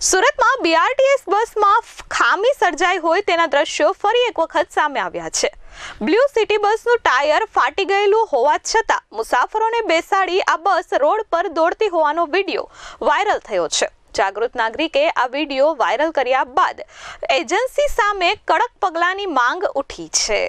સુરતમાં બીઆરટીએસ બસમાં ખામી સર્જાઈ હોય તેના દ્રશ્યો ફરી એક વખત સામે આવ્યા છે। બ્લુ સિટી બસનું ટાયર ફાટી ગયેલું હોવા છતાં મુસાફરોને બેસાડી આ બસ રોડ પર દોડતી હોવાનો વિડીયો વાયરલ થયો છે। જાગૃત નાગરિકે આ વિડીયો વાયરલ કર્યા બાદ એજન્સી સામે કડક પગલાંની માંગ ઉઠી છે।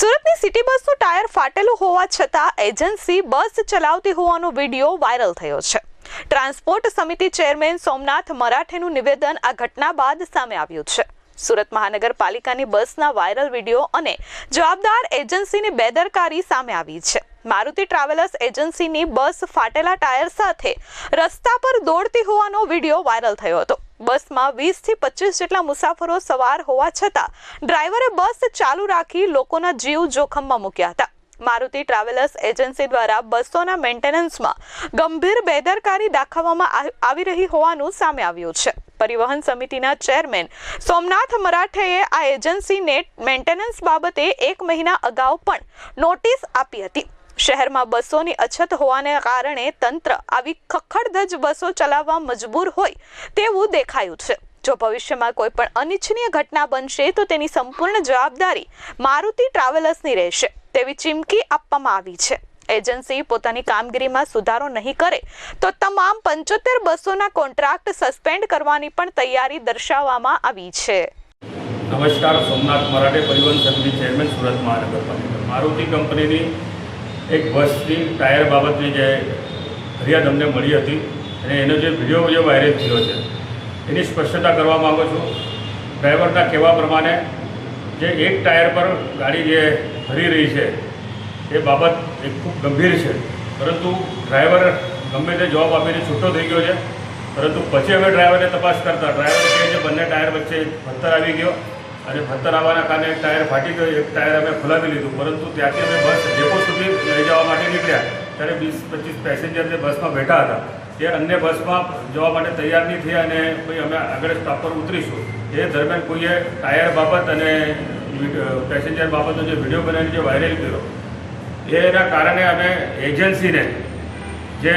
સુરતની સિટી બસનું ટાયર ફાટેલું હોવા છતાં એજન્સી બસ ચલાવતી હોવાનો વિડીયો વાયરલ થયો છે। ટ્રાન્સપોર્ટ સમિતિ ચેરમેન સોમનાથ મરાઠેનું નિવેદન આ ઘટના બાદ સામે આવ્યું છે। સુરત મહાનગરપાલિકાની બસના વાયરલ વિડીયો અને જવાબદાર એજન્સીની બેદરકારી સામે આવી છે। મારુતિ ટ્રાવેલર્સ એજન્સીની બસ ફાટેલા ટાયર સાથે રસ્તા પર દોડતી હોવાનો વિડીયો વાયરલ થયો હતો। બસમાં 20 થી 25 જેટલા મુસાફરો સવાર હોવા છતાં ડ્રાઈવરે બસ ચાલુ રાખી લોકોના જીવ જોખમમાં મૂક્યા હતા। મારુતિ ટ્રાવેલર્સ એજન્સી દ્વારા બસોના મેન્ટેનન્સમાં ગંભીર બેદરકારી દાખવવામાં આવી રહી હોવાનું સામે આવ્યું છે। પરિવહન સમિતિના ચેરમેન સોમનાથ મરાઠેએ આ એજન્સીને મેન્ટેનન્સ બાબતે 1 મહિના અગાઉ પણ નોટિસ આપી હતી। શહેરમાં બસોની અછત હોવાને કારણે તંત્ર આવી ખખડધજ બસો ચલાવવા મજબૂર હોય તેવું દેખાયું છે। જો ભવિષ્યમાં કોઈ પણ અનિચ્છનીય ઘટના બનશે તો તેની સંપૂર્ણ જવાબદારી મારુતિ ટ્રાવેલર્સની રહેશે તેવી ચીમકી આપવામાં આવી છે। એજન્સી પોતાની કામગીરીમાં સુધારો નહીં કરે તો તમામ 75 બસોના કોન્ટ્રાક્ટ સસ્પેન્ડ કરવાની પણ તૈયારી દર્શાવવામાં આવી છે। નમસ્કાર, સોમનાથ મરાઠે, પરિવહન સમિતિ ચેરમેન, સુરત મહાનગરપાલિકા। મારુતિ કંપનીની એક બસની ટાયર બાબતની જે ફરિયાદ અમને મળી હતી અને એનો જે વિડીયો વાયરલ થયો છે એની સ્પષ્ટતા કરવા માગું છું। ડ્રાઈવરના કહેવા પ્રમાણે જે એક ટાયર પર ગાડી જે ફરી રહી છે એ બાબત એક ખૂબ ગંભીર છે, પરંતુ ડ્રાઈવર ગમે તે જવાબ આપીને છૂટો થઈ ગયો છે। પરંતુ પછી અમે ડ્રાઈવરને તપાસ કરતા ડ્રાઈવર કહે છે બંને ટાયર વચ્ચે પથ્થર આવી ગયો અને પથ્થર આવવાના કારણે એક ટાયર ફાટી ગયો, એક ટાયર અમે ખોલાવી લીધું। પરંતુ ત્યાંથી અમે બસ ડેપો સુધી લઈ જવા માટે નીકળ્યા ત્યારે 20-25 પેસેન્જર જે બસમાં બેઠા હતા તે અન્ય બસમાં જવા માટે તૈયાર નહીં થયા અને ભાઈ અમે આગળ સ્ટોપ પર ઉતરીશું। એ દરમિયાન કોઈએ ટાયર બાબત અને પેસેન્જર બાબતનો જે વિડીયો બનાવીને જે વાયરલ કર્યો એના કારણે અમે એજન્સીને જે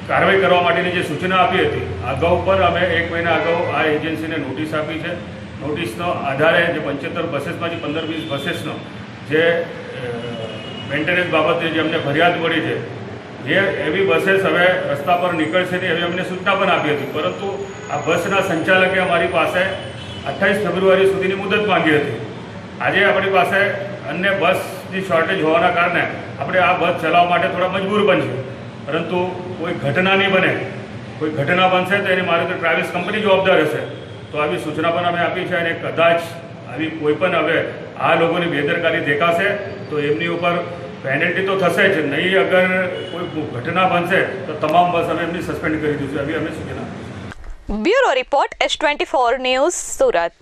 કાર્યવાહી કરવા માટેની જે સૂચના આપી હતી અગાઉ પર અમે 1 મહિના અગાઉ આ એજન્સીને નોટિસ આપી છે। નોટિસનો આધારે જે 75 બસેસમાંથી 15-20 બસેસનો જે મેન્ટેનન્સ બાબતે જે અમને ફરિયાદ મળી છે એ એવી બસેસ હવે રસ્તા પર નીકળશે નહીં એવી અમને સૂચના પણ આપી હતી। પરંતુ આ બસના સંચાલકે અમારી પાસે 28 ફેબ્રુઆરી સુધીની મુદત માંગી હતી। આજે આપણી પાસે અન્ય બસની શોર્ટેજ હોવાના કારણે આપણે આ બસ ચલાવવા માટે થોડા મજબૂર પણ છે, પરંતુ કોઈ ઘટના નહીં બને, કોઈ ઘટના બનશે તો એની મારુતિ ટ્રાવેલ્સ કંપની જવાબદાર હશે। તો આવી સૂચના પણ અમે આપી છે અને કદાચ આવી કોઈ પણ હવે આ લોકોની બેદરકારી દેખાશે તો એમની ઉપર પેનલ્ટી તો થશે જ નહીં। અગર કોઈ ઘટના બનશે તો તમામ બસ અમે એમની સસ્પેન્ડ કરી દઈશું, એવી અમે સૂચના આપી છે। Bureau report S24 news, Surat.